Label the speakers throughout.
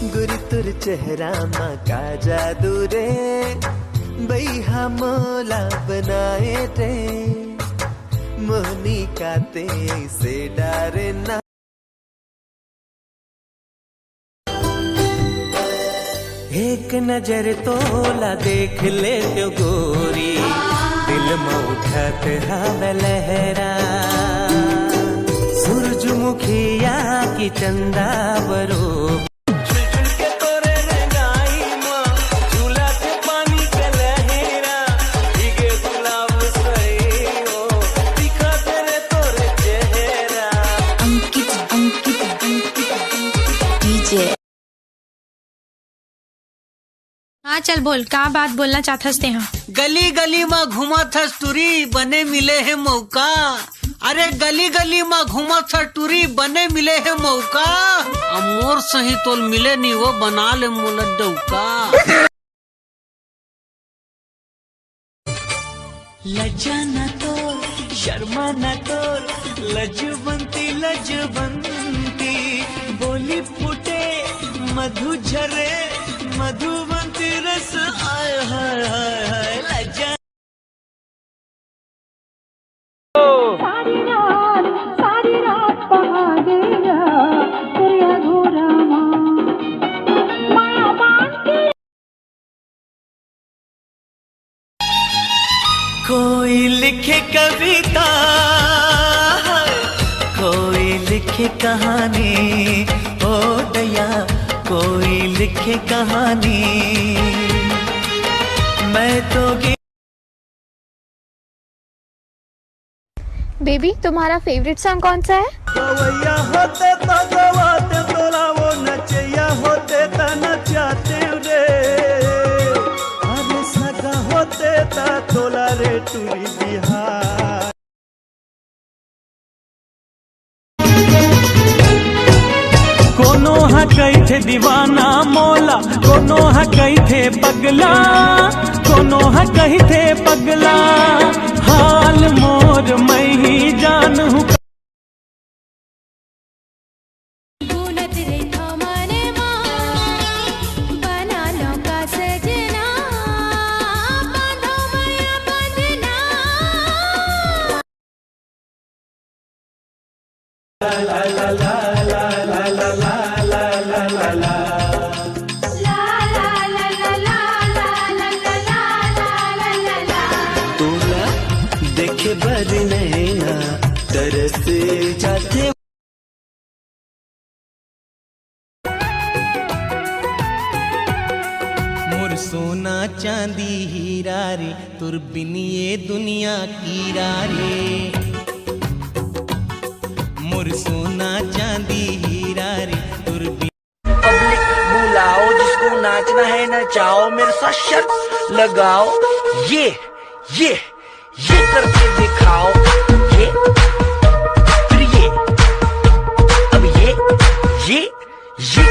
Speaker 1: गुरी तुर चेहरा माँ का जादू रे, बैहा मोला बनाए रे, मोहनी काते से डारे ना। एक नजर तोला देख ले तो गोरी, दिल में उठत हवे लहरा, सूरजमुखिया की चंदा बरो
Speaker 2: हाँ चल बोल, का बात बोलना चाहत थे? हाँ
Speaker 3: गली गली में घूमत हस टूरी बने मिले है मौका, अरे गली गली में घूमत हस टूरी बने मिले है मौका, अमोर सही तोल मिले नहीं वो बना ले मोला डौका।
Speaker 1: लज्जा न तो शर्मा न तो, लजबंती लजबंती, बोली फूटे मधु झरे, मधुबंती रस आय हाय हाय हाय लज्जा।
Speaker 4: सारी रात बहा देगा तेरा घोरा माया बांध के।
Speaker 1: कोई लिखे कविता, कोई लिखे कहानी, ओ दया कोई लिखे कहानी, मैं तो
Speaker 2: बेबी, तुम्हारा फेवरेट सॉन्ग कौन सा है?
Speaker 1: गवैया होते तो गवाते तोला, वो नचैया होते तो नचाते रे, अरे सगा होते तो तोला रे टूरी बिहार। कोनो हा कही थे दीवाना मोला, कोनो हा कही थे पगला, कोनो हा कही थे पगला, हाल मोर मैं ही जानू। तोला देखे बर नैना तरस जाते, मोर सोना चांदी हीरा रे, तुर बिन ये दुनिया कीरा रे, मोर सोना चांदी हीरा रे, तुर बिन।
Speaker 5: पब्लिक बुलाओ, जिसको नाचना है नचाओ, मेरे साथ शर्त लगाओ, ये करके दिखाओ, ये फिर ये, अब ये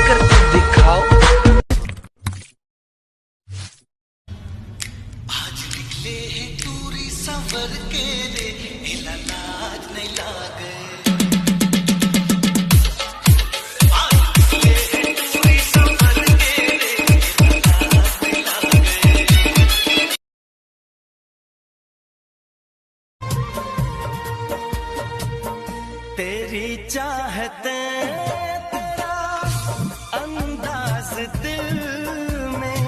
Speaker 5: करके दिखाओ। आज निकले हैं टूरी सफर के रे, हिला लाज नहीं लागे। तेरी चाहते तेरा अंदाज दिल में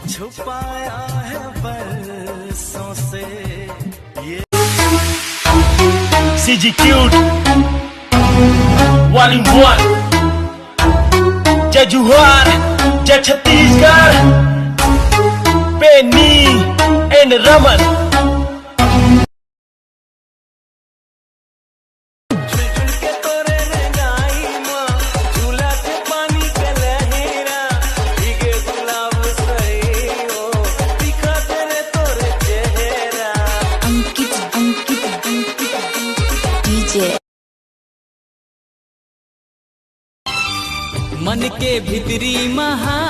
Speaker 5: छुपाया है बरसों से ये।
Speaker 6: CG Cute, One in One, जय जुहार, जय छत्तीसगढ़, पेनी एंड रमन।
Speaker 1: मन के भीतरी महा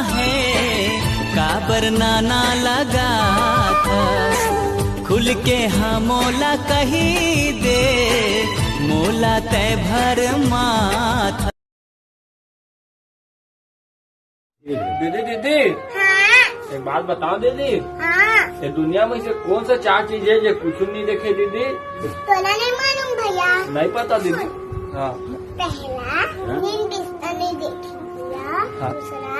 Speaker 1: है, काबर नाना लगा था, खुल के हाँ मोला कही दे, मोला तय भर माथा।
Speaker 6: दीदी दीदी एक बात बताओ दीदी, ये दुनिया में से कौन सा चार चीज है जो कुछ नहीं देखे दीदी?
Speaker 7: तोला नहीं मालूम भैया।
Speaker 6: नहीं पता दीदी। हाँ
Speaker 7: पहला नींद बिस्तर नहीं देखी भैया। दूसरा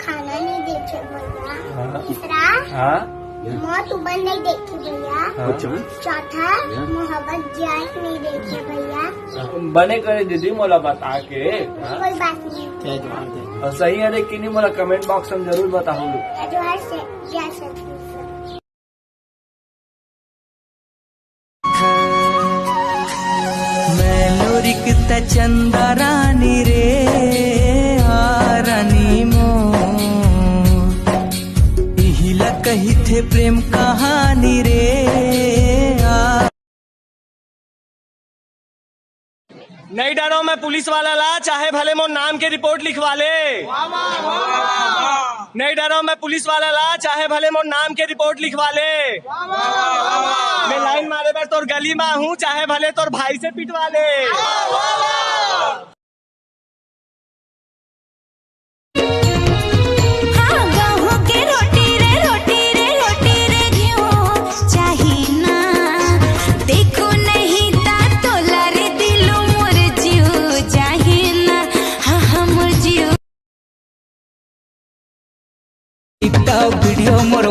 Speaker 7: खाना नहीं देखे भैया। तीसरा मौत उबल नहीं देखी भैया। चौथा मोहब्बत जायक नहीं देखी भैया।
Speaker 6: बने करे दीदी मोला बता के।
Speaker 7: कोई बात नहीं।
Speaker 6: और सही है कि नहीं मोला कमेंट बॉक्स में जरूर बताओ।
Speaker 1: मेलोरिकता चंदा रानी रे रानी मो इहिला कही थे प्रेम कहानी रे
Speaker 6: नहीं डरो मैं पुलिस वाला ला, चाहे भले मोर नाम के रिपोर्ट लिखवा ले। नहीं डरो मैं पुलिस वाला ला, चाहे भले मोर नाम के रिपोर्ट लिखवा ले। मैं लाइन मारे पर तोर गली में हूँ, चाहे भले तोर भाई से पिटवा ले।
Speaker 1: वीडियो मोर